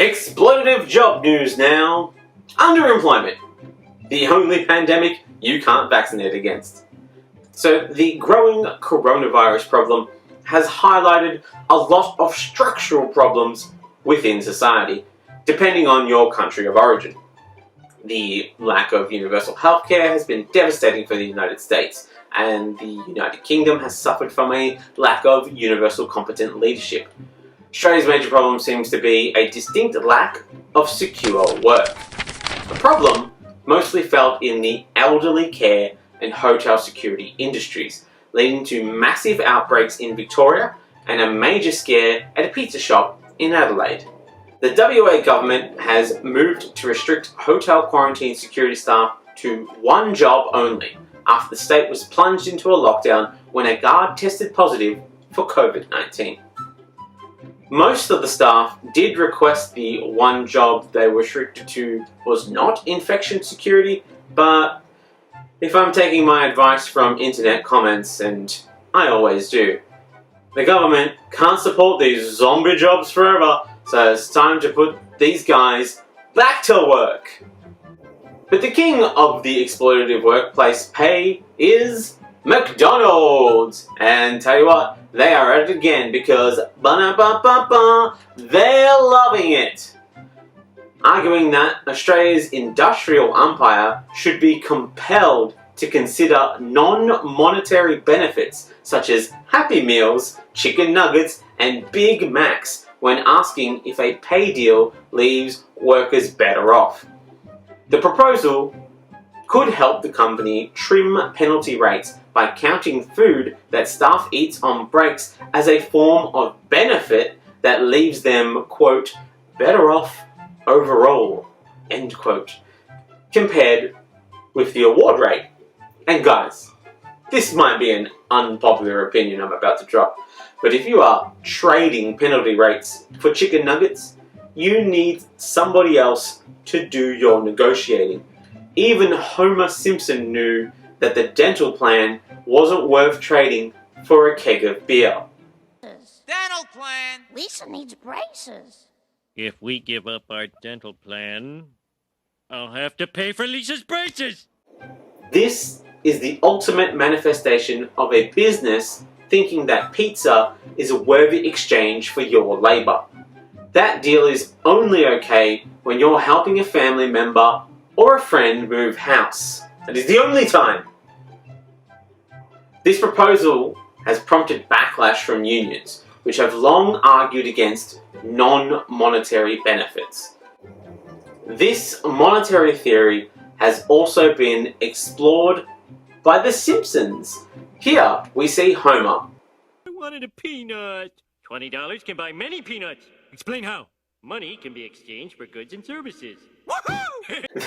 Exploitative job news now. Underemployment. The only pandemic you can't vaccinate against. So the growing coronavirus problem has highlighted a lot of structural problems within society, depending on your country of origin. The lack of universal healthcare has been devastating for the United States, and the United Kingdom has suffered from a lack of universal competent leadership. Australia's major problem seems to be a distinct lack of secure work. The problem mostly felt in the elderly care and hotel security industries, leading to massive outbreaks in Victoria and a major scare at a pizza shop in Adelaide. The WA government has moved to restrict hotel quarantine security staff to one job only after the state was plunged into a lockdown when a guard tested positive for COVID-19. Most of the staff did request the one job they were restricted to was not infection security, but if I'm taking my advice from internet comments, and I always do, the government can't support these zombie jobs forever, so it's time to put these guys back to work. But the king of the exploitative workplace pay is McDonald's! And tell you what, they are at it again because they're loving it! Arguing that Australia's industrial umpire should be compelled to consider non-monetary benefits such as Happy Meals, chicken nuggets and Big Macs when asking if a pay deal leaves workers better off. The proposal could help the company trim penalty rates by counting food that staff eats on breaks as a form of benefit that leaves them, quote, better off overall, end quote, compared with the award rate. And guys, this might be an unpopular opinion I'm about to drop, but if you are trading penalty rates for chicken nuggets, you need somebody else to do your negotiating. Even Homer Simpson knew that the dental plan wasn't worth trading for a keg of beer. Dental plan! Lisa needs braces. If we give up our dental plan, I'll have to pay for Lisa's braces! This is the ultimate manifestation of a business thinking that pizza is a worthy exchange for your labor. That deal is only okay when you're helping a family member or a friend move house. That is the only time. This proposal has prompted backlash from unions, which have long argued against non-monetary benefits. This monetary theory has also been explored by The Simpsons. Here we see Homer. I wanted a peanut. $20 can buy many peanuts. Explain how. Money can be exchanged for goods and services.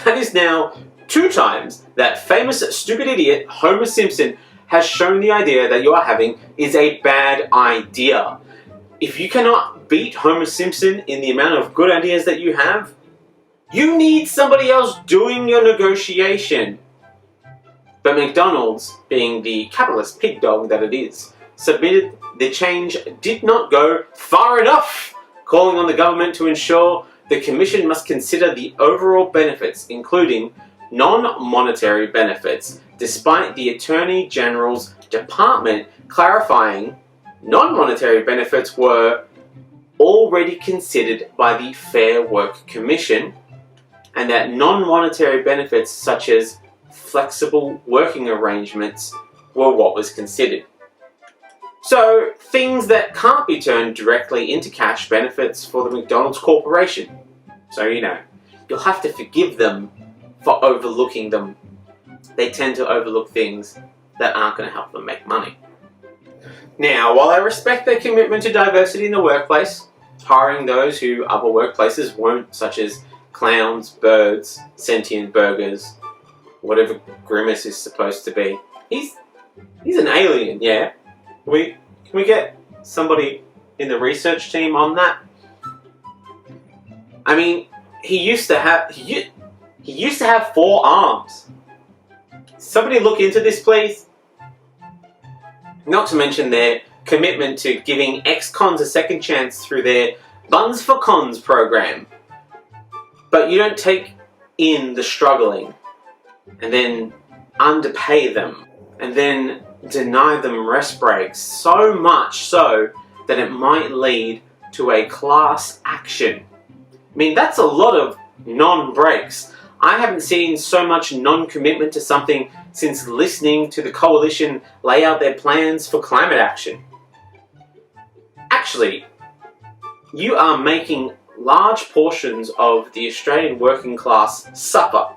That is now 2 times that famous stupid idiot Homer Simpson has shown the idea that you are having is a bad idea. If you cannot beat Homer Simpson in the amount of good ideas that you have, you need somebody else doing your negotiation. But McDonald's, being the capitalist pig dog that it is, submitted the change did not go far enough, calling on the government to ensure the Commission must consider the overall benefits, including non-monetary benefits, despite the Attorney General's department clarifying non-monetary benefits were already considered by the Fair Work Commission, and that non-monetary benefits such as flexible working arrangements were what was considered. So, things that can't be turned directly into cash benefits for the McDonald's Corporation. So, you'll have to forgive them for overlooking them. They tend to overlook things that aren't going to help them make money. Now, while I respect their commitment to diversity in the workplace, hiring those who other workplaces won't, such as clowns, birds, sentient burgers, whatever Grimace is supposed to be. He's an alien, yeah? Can we get somebody in the research team on that? I mean, he used to have 4 arms. Somebody look into this, please. Not to mention their commitment to giving ex-cons a second chance through their Buns for Cons program. But you don't take in the struggling and then underpay them and then deny them rest breaks, so much so that it might lead to a class action. I mean, that's a lot of non-breaks. I haven't seen so much non-commitment to something since listening to the coalition lay out their plans for climate action. Actually, you are making large portions of the Australian working class suffer,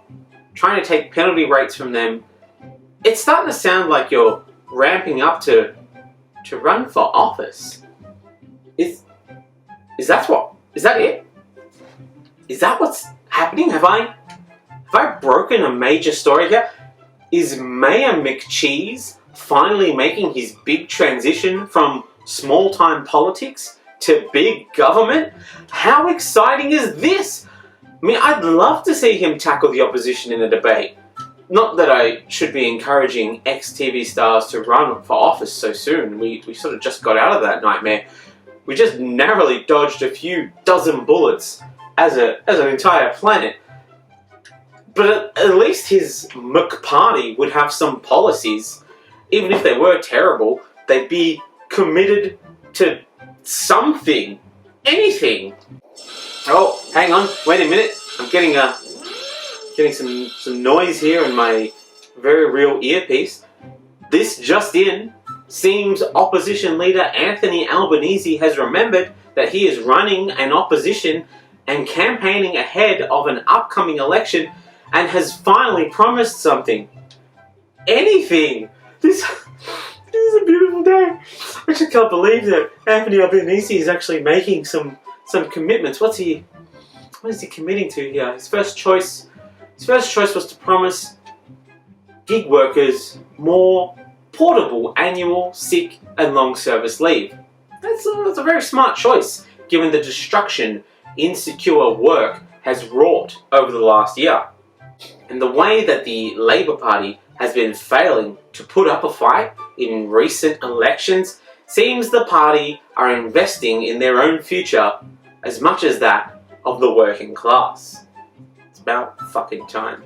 trying to take penalty rates from them. It's starting to sound like you're ramping up to run for office. Is that it? Is that what's happening? Have I broken a major story here? Is Mayor McCheese finally making his big transition from small-time politics to big government? How exciting is this? I mean, I'd love to see him tackle the opposition in a debate. Not that I should be encouraging ex-TV stars to run for office so soon. We sort of just got out of that nightmare. We just narrowly dodged a few dozen bullets as an entire planet. But at least his McParty would have some policies. Even if they were terrible, they'd be committed to something. Anything. Oh, hang on. Wait a minute. I'm getting some noise here in my very real earpiece. This just in. Seems opposition leader Anthony Albanese has remembered that he is running an opposition and campaigning ahead of an upcoming election and has finally promised something. Anything! This is a beautiful day. I just can't believe that Anthony Albanese is actually making some commitments. What is he committing to here? His first choice was to promise gig workers more portable annual sick and long service leave. That's a very smart choice, given the destruction insecure work has wrought over the last year. And the way that the Labour Party has been failing to put up a fight in recent elections seems the party are investing in their own future as much as that of the working class. It's about fucking time.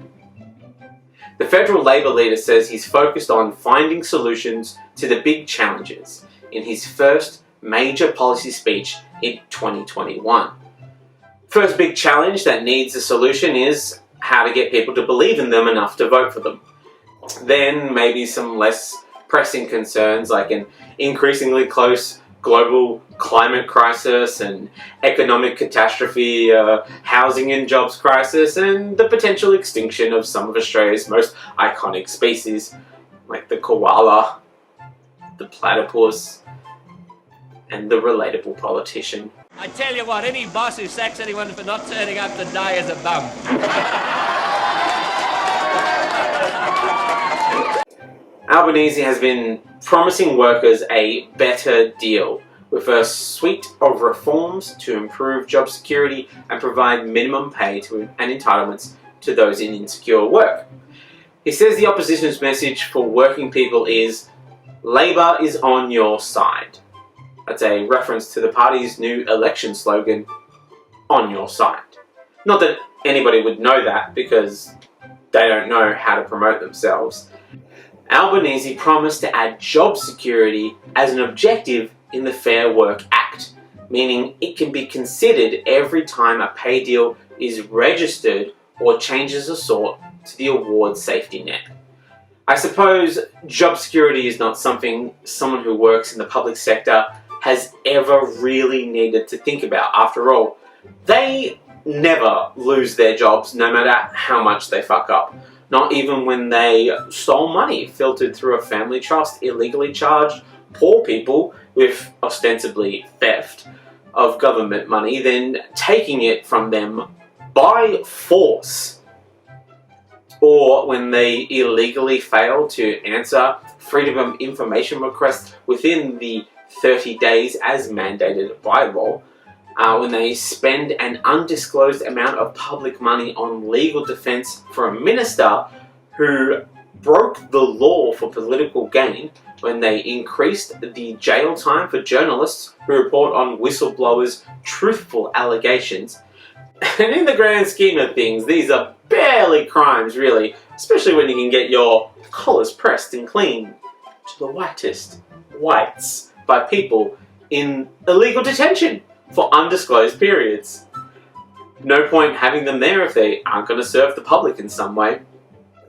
The federal Labour leader says he's focused on finding solutions to the big challenges in his first major policy speech in 2021. First big challenge that needs a solution is how to get people to believe in them enough to vote for them. Then maybe some less pressing concerns like an increasingly close global climate crisis and economic catastrophe, housing and jobs crisis, and the potential extinction of some of Australia's most iconic species, like the koala, the platypus, and the relatable politician. I tell you what, any boss who sacks anyone for not turning up to die is a bum. Albanese has been promising workers a better deal with a suite of reforms to improve job security and provide minimum pay and entitlements to those in insecure work. He says the opposition's message for working people is, Labour is on your side. That's a reference to the party's new election slogan, on your side. Not that anybody would know that because they don't know how to promote themselves. Albanese promised to add job security as an objective in the Fair Work Act, meaning it can be considered every time a pay deal is registered or changes of sort to the award safety net. I suppose job security is not something someone who works in the public sector has ever really needed to think about. After all, they never lose their jobs no matter how much they fuck up. Not even when they stole money filtered through a family trust, illegally charged poor people with ostensibly theft of government money, then taking it from them by force. Or when they illegally fail to answer Freedom of Information requests within the 30 days as mandated by law. When they spend an undisclosed amount of public money on legal defense for a minister who broke the law for political gain, when they increased the jail time for journalists who report on whistleblowers' truthful allegations, And in the grand scheme of things, these are barely crimes, really, especially when you can get your collars pressed and clean to the whitest whites by people in illegal detention for undisclosed periods. No point having them there if they aren't going to serve the public in some way.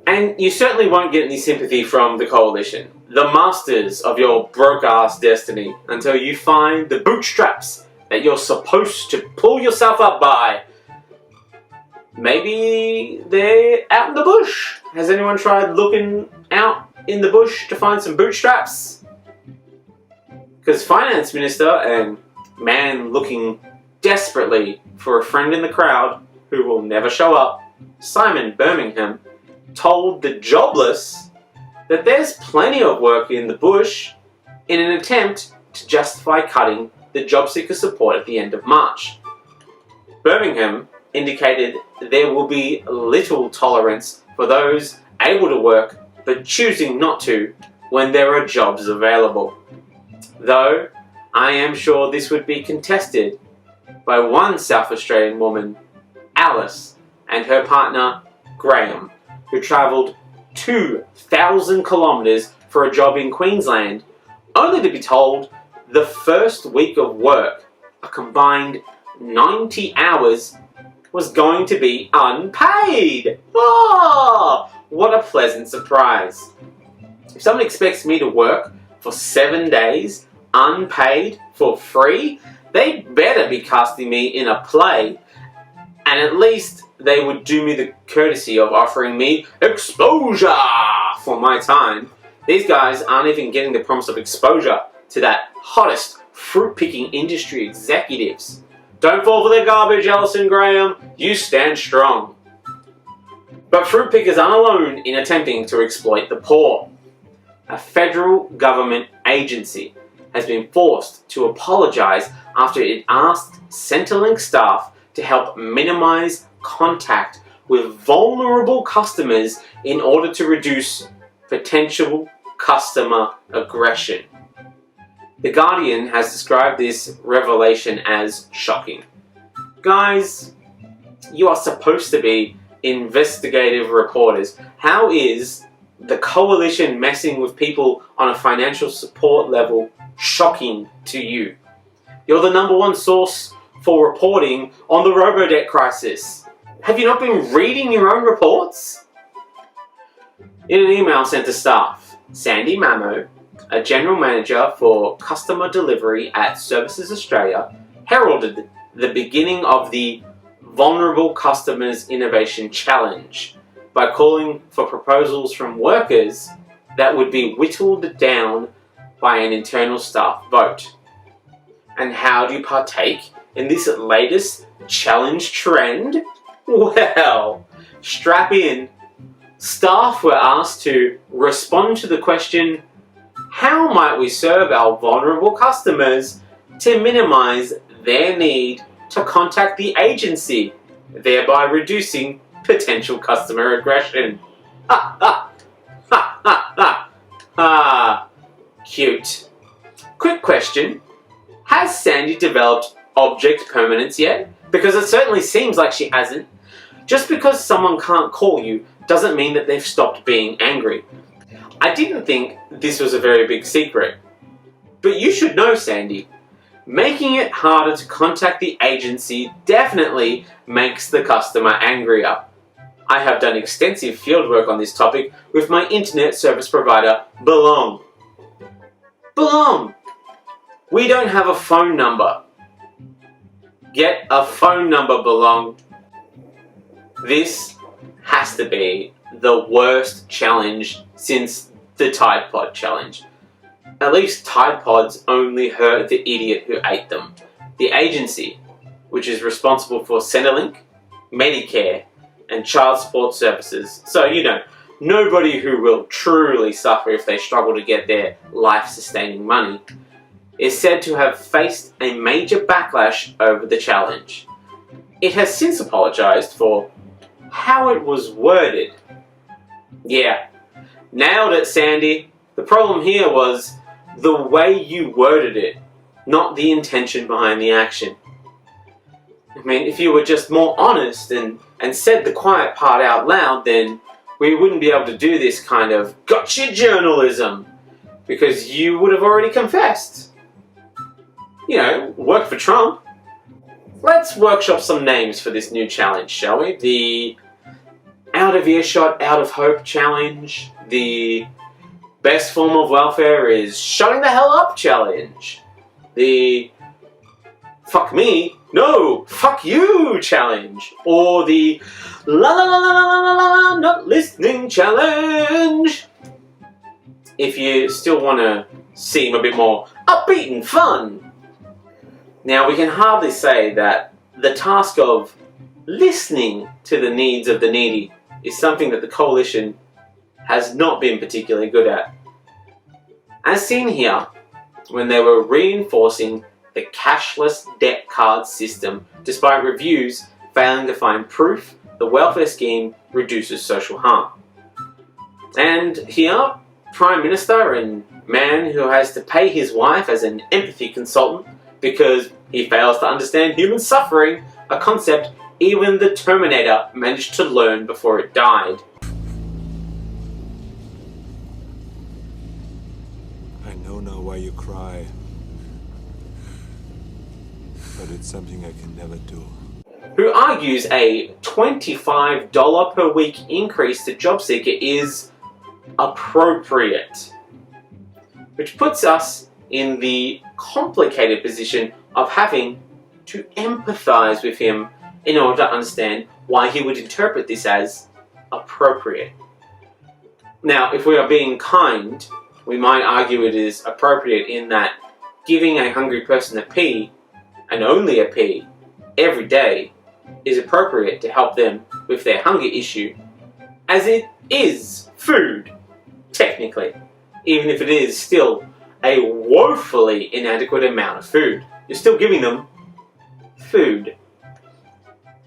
And you certainly won't get any sympathy from the coalition, the masters of your broke-ass destiny, until you find the bootstraps that you're supposed to pull yourself up by. Maybe they're out in the bush. Has anyone tried looking out in the bush to find some bootstraps? Because Finance Minister and man looking desperately for a friend in the crowd who will never show up, Simon Birmingham, told the jobless that there's plenty of work in the bush in an attempt to justify cutting the job seeker support at the end of March. Birmingham indicated there will be little tolerance for those able to work but choosing not to when there are jobs available. Though I am sure this would be contested by one South Australian woman, Alice, and her partner, Graham, who travelled 2,000 kilometres for a job in Queensland, only to be told the first week of work, a combined 90 hours, was going to be unpaid. Oh, what a pleasant surprise. If someone expects me to work for 7 days, unpaid, for free, they better be casting me in a play. And at least they would do me the courtesy of offering me exposure for my time. These guys aren't even getting the promise of exposure to that hottest fruit-picking industry executives. Don't fall for their garbage, Alison Graham. You stand strong. But fruit pickers aren't alone in attempting to exploit the poor. A federal government agency has been forced to apologise after it asked Centrelink staff to help minimise contact with vulnerable customers in order to reduce potential customer aggression. The Guardian has described this revelation as shocking. Guys, you are supposed to be investigative reporters. How is the coalition messing with people on a financial support level shocking to you? You're the number one source for reporting on the robo-debt crisis. Have you not been reading your own reports? In an email sent to staff, Sandy Mamo, a general manager for customer delivery at Services Australia, heralded the beginning of the Vulnerable Customers Innovation Challenge by calling for proposals from workers that would be whittled down by an internal staff vote. And how do you partake in this latest challenge trend? Well, strap in. Staff were asked to respond to the question, how might we serve our vulnerable customers to minimise their need to contact the agency, thereby reducing potential customer aggression? Ha ha! Ha ha ha! Ah, cute. Quick question. Has Sandy developed object permanence yet? Because it certainly seems like she hasn't. Just because someone can't call you doesn't mean that they've stopped being angry. I didn't think this was a very big secret. But you should know, Sandy. Making it harder to contact the agency definitely makes the customer angrier. I have done extensive fieldwork on this topic with my internet service provider, Belong. Belong! We don't have a phone number. Get a phone number, Belong. This has to be the worst challenge since the Tide Pod challenge. At least Tide Pods only hurt the idiot who ate them. The agency, which is responsible for Centrelink, Medicare, and child support services. So, nobody who will truly suffer if they struggle to get their life-sustaining money, is said to have faced a major backlash over the challenge. It has since apologised for how it was worded. Yeah, nailed it, Sandy. The problem here was the way you worded it, not the intention behind the action. I mean, if you were just more honest and said the quiet part out loud, then we wouldn't be able to do this kind of gotcha journalism, because you would have already confessed. You know, work for Trump. Let's workshop some names for this new challenge, shall we? The out of earshot, out of hope challenge. The best form of welfare is shutting the hell up challenge. The fuck me, no, fuck you challenge. Or the la la la la la la la not listening challenge. If you still want to seem a bit more upbeat and fun. Now, we can hardly say that the task of listening to the needs of the needy is something that the coalition has not been particularly good at. As seen here, when they were reinforcing the cashless debt card system, despite reviews failing to find proof the welfare scheme reduces social harm. And here, Prime Minister and man who has to pay his wife as an empathy consultant because he fails to understand human suffering, a concept even the Terminator managed to learn before it died. I know now why you cry, but it's something I can never do. Who argues a $25 per week increase to JobSeeker is appropriate, which puts us in the complicated position of having to empathize with him in order to understand why he would interpret this as appropriate. Now, if we are being kind, we might argue it is appropriate in that giving a hungry person a pea, and only a pea, every day is appropriate to help them with their hunger issue, as it is food, technically, even if it is still a woefully inadequate amount of food. You're still giving them food.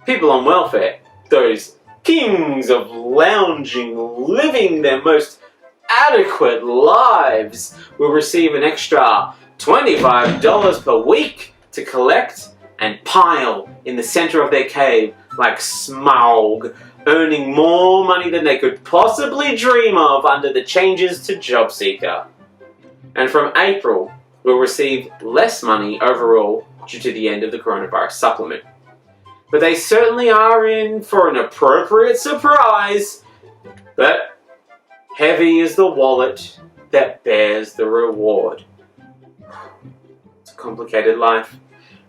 People on welfare, those kings of lounging, living their most adequate lives, will receive an extra $25 per week to collect and pile in the center of their cave like Smaug, earning more money than they could possibly dream of under the changes to JobSeeker. And from April, will receive less money overall due to the end of the coronavirus supplement. But they certainly are in for an appropriate surprise. But heavy is the wallet that bears the reward. It's a complicated life.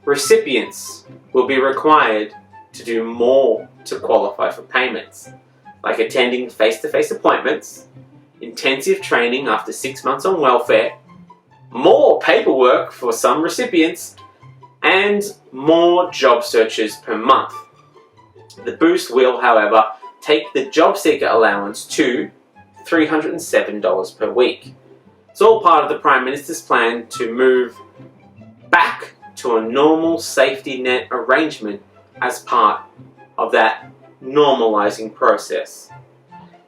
Recipients will be required to do more to qualify for payments, like attending face-to-face appointments, intensive training after 6 months on welfare, more paperwork for some recipients, and more job searches per month. The boost will, however, take the JobSeeker allowance to $307 per week. It's all part of the Prime Minister's plan to move back to a normal safety net arrangement as part of that normalising process.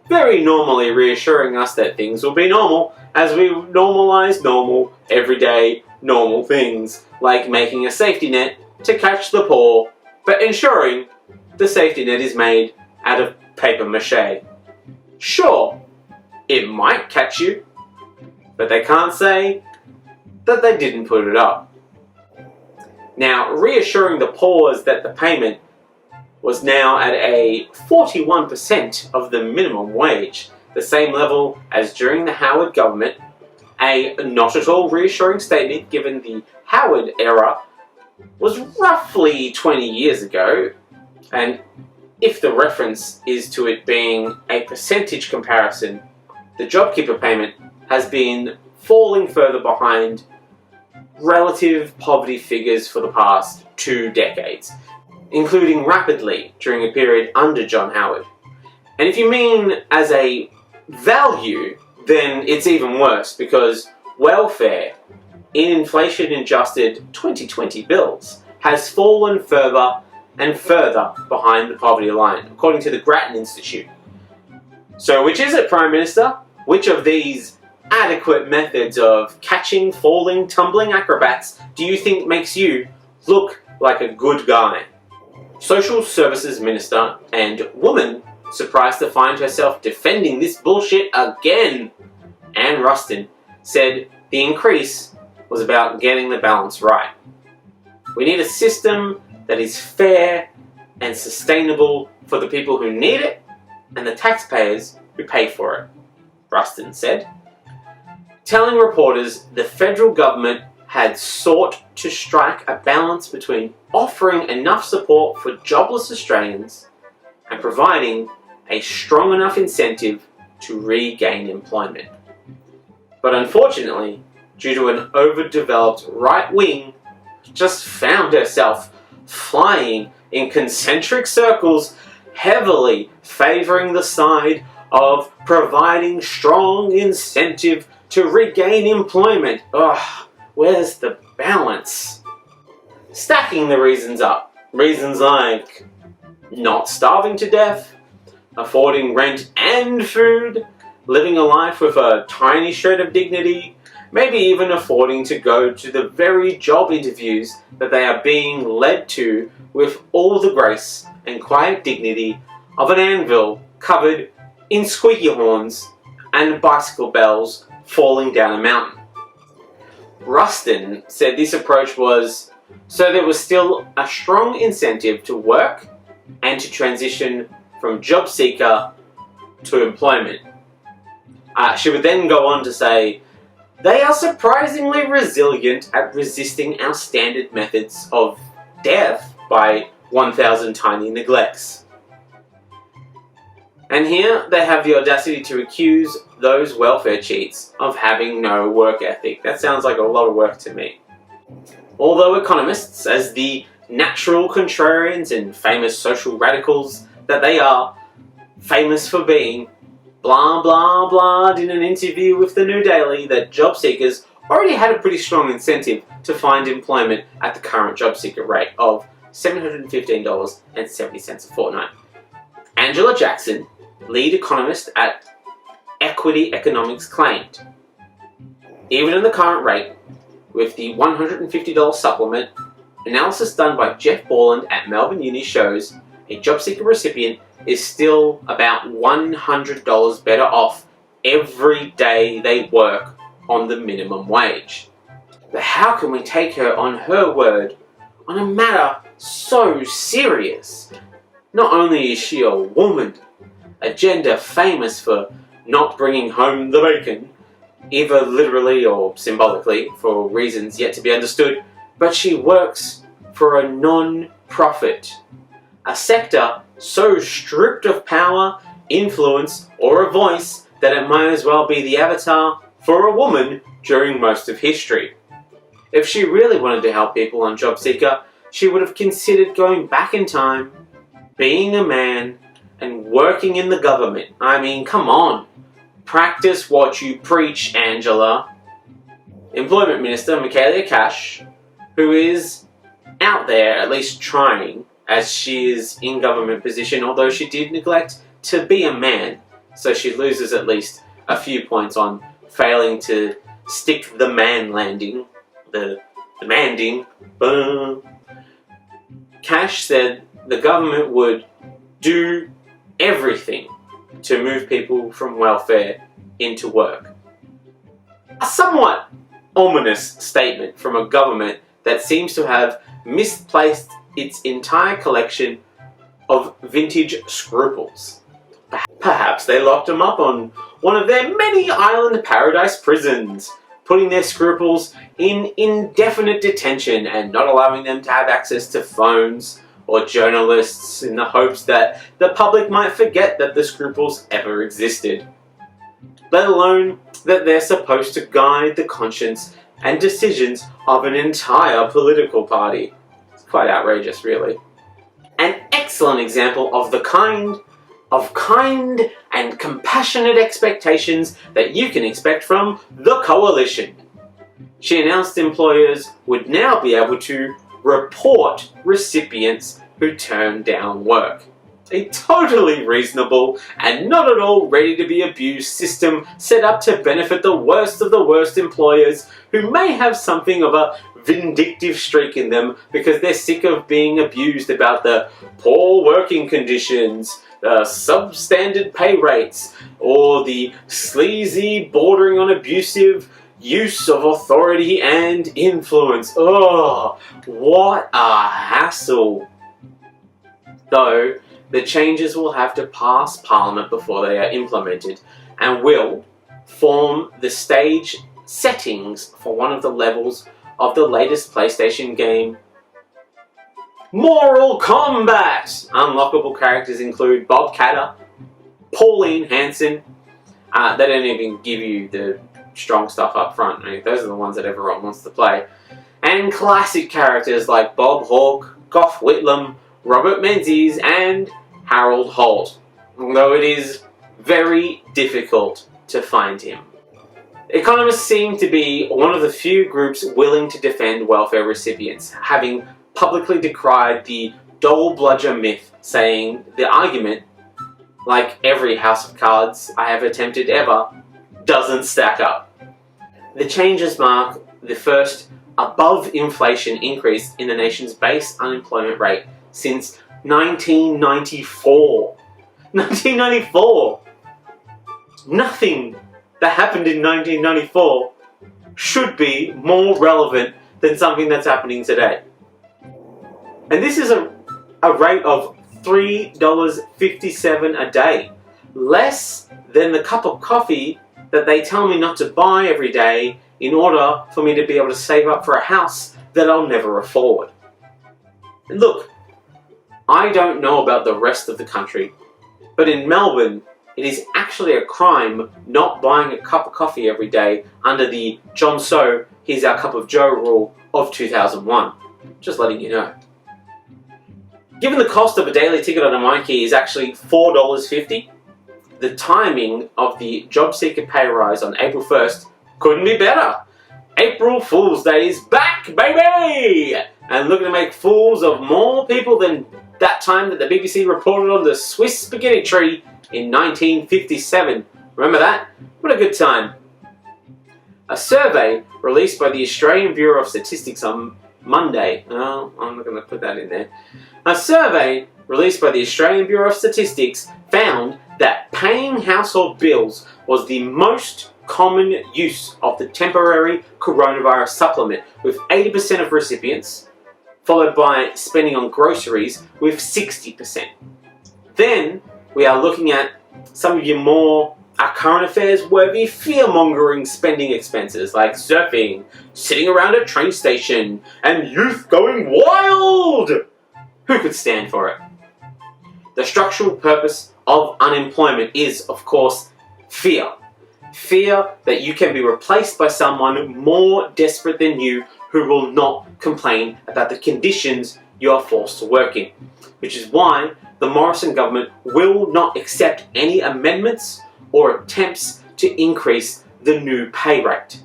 Very normally reassuring us that things will be normal as we normalise normal, everyday, normal things, like making a safety net to catch the poor, but ensuring the safety net is made out of paper mache. Sure, it might catch you, but they can't say that they didn't put it up. Now, reassuring the poor is that the payment was now at a 41% of the minimum wage, the same level as during the Howard government, a not at all reassuring statement given the Howard era was roughly 20 years ago, and if the reference is to it being a percentage comparison, the JobKeeper payment has been falling further behind relative poverty figures for the past 2 decades, including rapidly during a period under John Howard. And if you mean as a value, then it's even worse, because welfare in inflation-adjusted 2020 bills has fallen further and further behind the poverty line, according to the Grattan Institute. So which is it, Prime Minister? Which of these adequate methods of catching, falling, tumbling acrobats do you think makes you look like a good guy? Social Services Minister and woman surprised to find herself defending this bullshit again. Anne Ruston said the increase was about getting the balance right. We need a system that is fair and sustainable for the people who need it and the taxpayers who pay for it, Ruston said, telling reporters the federal government had sought to strike a balance between offering enough support for jobless Australians and providing a strong enough incentive to regain employment. But unfortunately, due to an overdeveloped right wing, just found herself flying in concentric circles, heavily favouring the side of providing strong incentive to regain employment. Ugh, where's the balance? Stacking the reasons up. Reasons like not starving to death, affording rent and food, living a life with a tiny shred of dignity, maybe even affording to go to the very job interviews that they are being led to with all the grace and quiet dignity of an anvil covered in squeaky horns and bicycle bells falling down a mountain. Ruston said this approach was so there was still a strong incentive to work and to transition from job seeker to employment. She would then go on to say, they are surprisingly resilient at resisting our standard methods of death by 1,000 tiny neglects. And here they have the audacity to accuse those welfare cheats of having no work ethic. That sounds like a lot of work to me. Although economists, as the natural contrarians and famous social radicals that they are famous for being, blah blah blah in an interview with the New Daily that job seekers already had a pretty strong incentive to find employment at the current job seeker rate of $715.70 a fortnight. Angela Jackson, lead economist at Equity Economics, claimed, even in the current rate, with the $150 supplement, analysis done by Jeff Borland at Melbourne Uni shows a job seeker recipient is still about $100 better off every day they work on the minimum wage. But how can we take her on her word on a matter so serious? Not only is she a woman, a gender famous for not bringing home the bacon, either literally or symbolically for reasons yet to be understood, but she works for a non-profit, a sector so stripped of power, influence, or a voice that it might as well be the avatar for a woman during most of history. If she really wanted to help people on JobSeeker, she would have considered going back in time, being a man, and working in the government. I mean, come on. Practice what you preach, Angela. Employment Minister Michaelia Cash, who is out there, at least trying, as she is in government position, although she did neglect to be a man, so she loses at least a few points on failing to stick the man landing, the manding. Cash said the government would do everything to move people from welfare into work. A somewhat ominous statement from a government that seems to have misplaced its entire collection of vintage scruples. Perhaps they locked them up on one of their many island paradise prisons, putting their scruples in indefinite detention and not allowing them to have access to phones or journalists in the hopes that the public might forget that the scruples ever existed. Let alone that they're supposed to guide the conscience and decisions of an entire political party. It's quite outrageous, really. An excellent example of the kind and compassionate expectations that you can expect from the coalition. She announced employers would now be able to report recipients who turn down work. A totally reasonable and not at all ready to be abused system set up to benefit the worst of the worst employers who may have something of a vindictive streak in them because they're sick of being abused about the poor working conditions, substandard pay rates, or the sleazy, bordering on abusive use of authority and influence. Oh, what a hassle. Though, the changes will have to pass Parliament before they are implemented and will form the stage settings for one of the levels of the latest PlayStation game, Mortal Kombat! Unlockable characters include Bob Catter, Pauline Hanson. They don't even give you the strong stuff up front. I mean, those are the ones that everyone wants to play. And classic characters like Bob Hawke, Gough Whitlam, Robert Menzies, and Harold Holt, although it is very difficult to find him. Economists seem to be one of the few groups willing to defend welfare recipients, having publicly decried the dole bludger myth, saying the argument, like every house of cards I have attempted ever, doesn't stack up. The changes mark the first above-inflation increase in the nation's base unemployment rate since 1994. 1994! Nothing that happened in 1994 should be more relevant than something that's happening today. And this is a rate of $3.57 a day. Less than the cup of coffee that they tell me not to buy every day in order for me to be able to save up for a house that I'll never afford. And look, I don't know about the rest of the country, but in Melbourne, it is actually a crime not buying a cup of coffee every day under the John So, Here's Our Cup of Joe rule of 2001. Just letting you know. Given the cost of a daily ticket on a MyKey is actually $4.50, the timing of the job seeker pay rise on April 1st couldn't be better. April Fool's Day is back, baby! And looking to make fools of more people than that time that the BBC reported on the Swiss spaghetti tree in 1957. Remember that? What a good time. A survey released by the Australian Bureau of Statistics on Monday. Oh, I'm not going to put that in there. A survey released by the Australian Bureau of Statistics found that paying household bills was the most common use of the temporary coronavirus supplement, with 80% of recipients, followed by spending on groceries with 60%. Then we are looking at some of your more current affairs worthy fear-mongering spending expenses like surfing, sitting around a train station, and youth going wild! Who could stand for it? The structural purpose of unemployment is, of course, fear. Fear that you can be replaced by someone more desperate than you who will not complain about the conditions you are forced to work in. Which is why the Morrison government will not accept any amendments or attempts to increase the new pay rate.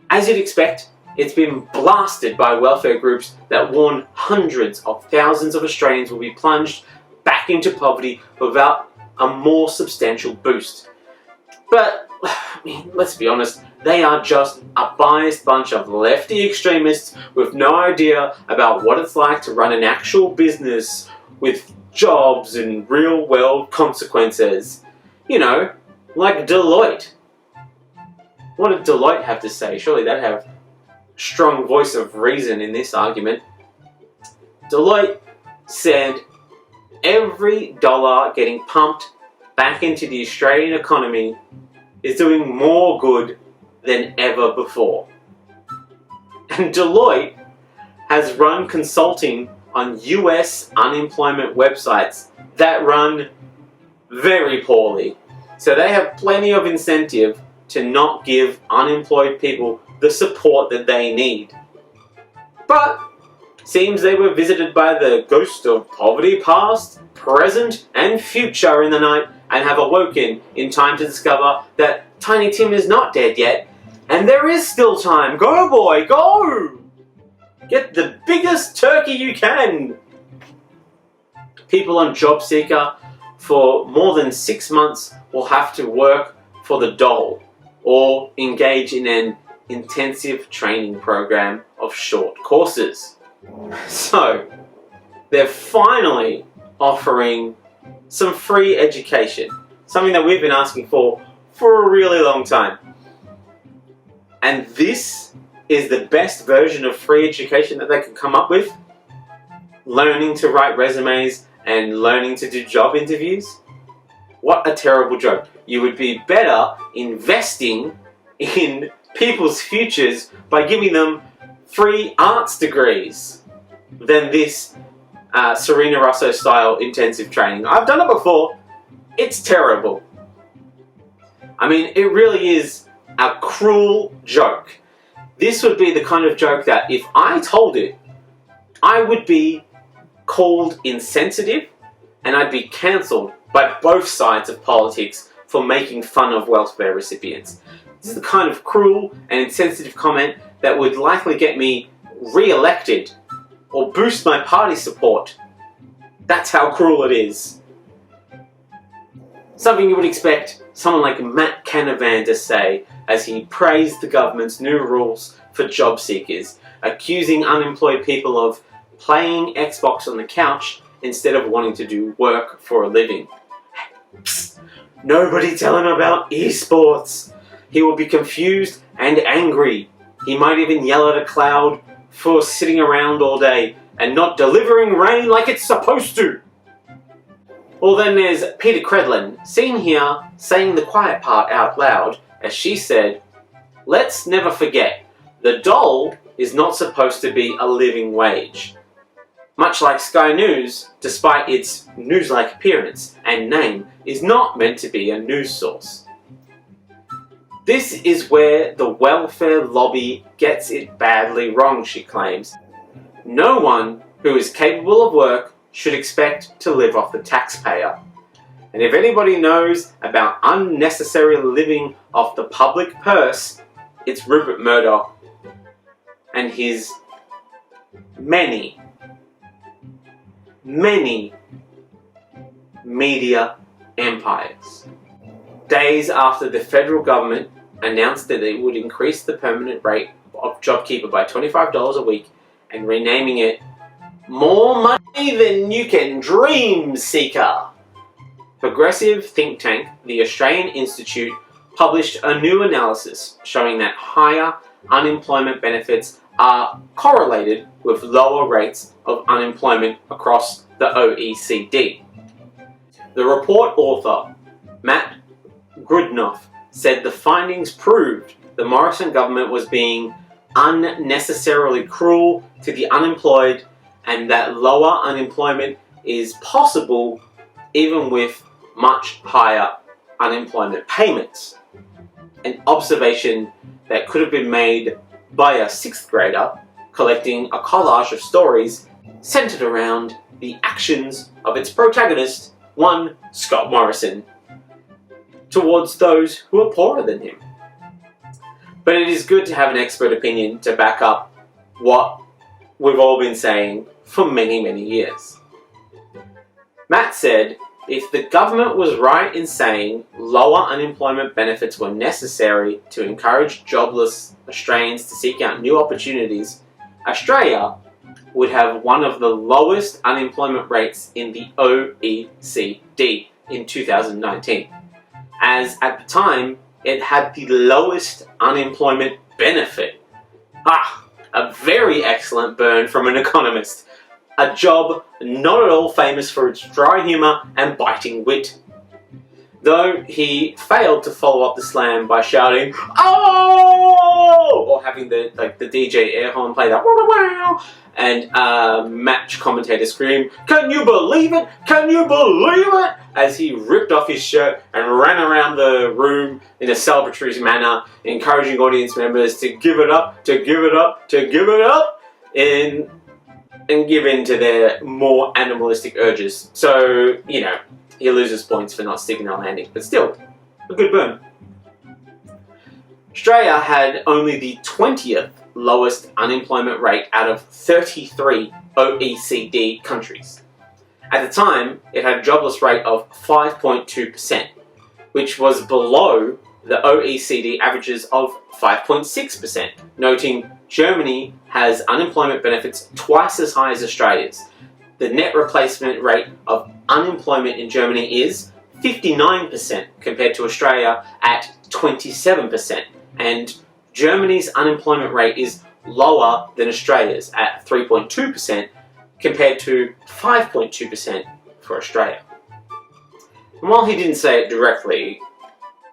As you'd expect, it's been blasted by welfare groups that warn hundreds of thousands of Australians will be plunged back into poverty without a more substantial boost. But, I mean, let's be honest, they are just a biased bunch of lefty extremists with no idea about what it's like to run an actual business with jobs and real-world consequences. You know, like Deloitte. What did Deloitte have to say? Surely they'd have strong voice of reason in this argument. Deloitte said every dollar getting pumped back into the Australian economy is doing more good than ever before. And Deloitte has run consulting on US unemployment websites that run very poorly. So they have plenty of incentive to not give unemployed people the support that they need. But seems they were visited by the ghost of poverty past, present, and future in the night and have awoken in time to discover that Tiny Tim is not dead yet, and there is still time. Go, boy, go! Get the biggest turkey you can! People on Job Seeker for more than 6 months will have to work for the dole or engage in an intensive training program of short courses. So, they're finally offering some free education, something that we've been asking for a really long time. And this is the best version of free education that they could come up with? Learning to write resumes and learning to do job interviews? What a terrible joke. You would be better investing in people's futures by giving them free arts degrees than this Serena Russo style intensive training. I've done it before. It's terrible. I mean, it really is a cruel joke. This would be the kind of joke that if I told it, I would be called insensitive and I'd be cancelled by both sides of politics for making fun of welfare recipients. This is the kind of cruel and insensitive comment that would likely get me re-elected or boost my party support. That's how cruel it is. Something you would expect someone like Matt Canavan to say as he praised the government's new rules for job seekers, accusing unemployed people of playing Xbox on the couch instead of wanting to do work for a living. Psst, nobody tell him about esports. He will be confused and angry. He might even yell at a cloud for sitting around all day and not delivering rain like it's supposed to. Well, then there's Peter Credlin, seen here saying the quiet part out loud as she said, "Let's never forget, the dole is not supposed to be a living wage." Much like Sky News, despite its news-like appearance and name, is not meant to be a news source. This is where the welfare lobby gets it badly wrong, she claims. No one who is capable of work should expect to live off the taxpayer. And if anybody knows about unnecessary living off the public purse, it's Rupert Murdoch and his many media empires. Days after the federal government announced that it would increase the permanent rate of JobKeeper by $25 a week and renaming it More Money Than You Can Dream Seeker, progressive think tank, the Australian Institute, published a new analysis showing that higher unemployment benefits are correlated with lower rates of unemployment across the OECD. The report author, Matt Grudnoff, said the findings proved the Morrison government was being unnecessarily cruel to the unemployed and that lower unemployment is possible even with much higher unemployment payments. An observation that could have been made by a 6th grader collecting a collage of stories centered around the actions of its protagonist, one Scott Morrison, towards those who are poorer than him. But it is good to have an expert opinion to back up what we've all been saying for many, many years. Matt said, if the government was right in saying lower unemployment benefits were necessary to encourage jobless Australians to seek out new opportunities, Australia would have one of the lowest unemployment rates in the OECD in 2019, as at the time it had the lowest unemployment benefit. A very excellent burn from an economist. A job not at all famous for its dry humour and biting wit. Though he failed to follow up the slam by shouting, "Oh!" or having the DJ air horn play that wow and match commentator scream, "Can you believe it? Can you believe it?" as he ripped off his shirt and ran around the room in a celebratory manner, encouraging audience members to give it up, to give it up, to give it up, and give in to their more animalistic urges. So, you know, he loses points for not sticking the landing, but still, a good burn. Australia had only the 20th lowest unemployment rate out of 33 OECD countries. At the time, it had a jobless rate of 5.2%, which was below the OECD averages of 5.6%, noting Germany has unemployment benefits twice as high as Australia's. The net replacement rate of unemployment in Germany is 59% compared to Australia at 27%, and Germany's unemployment rate is lower than Australia's at 3.2% compared to 5.2% for Australia. And while he didn't say it directly,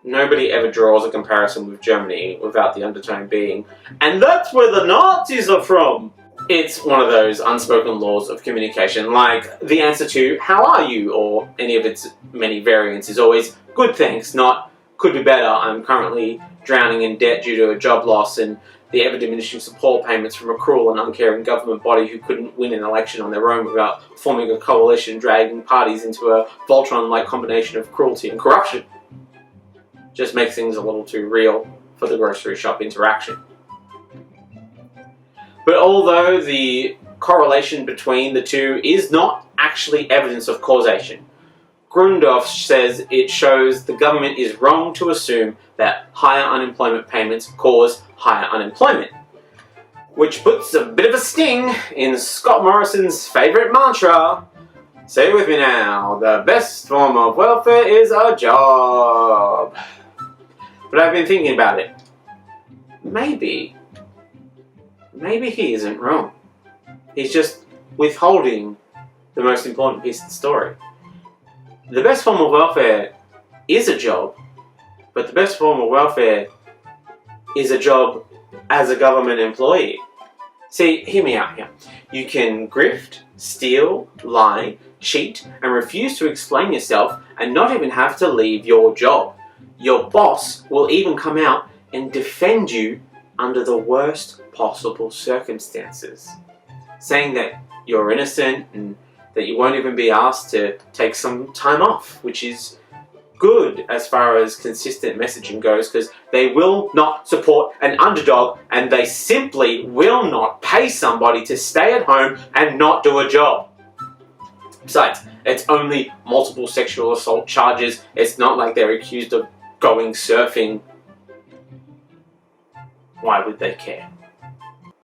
nobody ever draws a comparison with Germany without the undertone being, and that's where the Nazis are from! It's one of those unspoken laws of communication, like the answer to "how are you?" or any of its many variants is always "good thanks," not "could be better, I'm currently drowning in debt due to a job loss," and the ever-diminishing support payments from a cruel and uncaring government body who couldn't win an election on their own without forming a coalition dragging parties into a Voltron-like combination of cruelty and corruption. Just makes things a little too real for the grocery shop interaction. But although the correlation between the two is not actually evidence of causation, Grundorf says it shows the government is wrong to assume that higher unemployment payments cause higher unemployment. Which puts a bit of a sting in Scott Morrison's favourite mantra. Say it with me now, the best form of welfare is a job. But I've been thinking about it. Maybe he isn't wrong. He's just withholding the most important piece of the story. The best form of welfare is a job, but the best form of welfare is a job as a government employee. See, hear me out here. You can grift, steal, lie, cheat, and refuse to explain yourself and not even have to leave your job. Your boss will even come out and defend you under the worst possible circumstances, saying that you're innocent and that you won't even be asked to take some time off, which is good as far as consistent messaging goes, because they will not support an underdog and they simply will not pay somebody to stay at home and not do a job. Besides, it's only multiple sexual assault charges. It's not like they're accused of going surfing. Why would they care?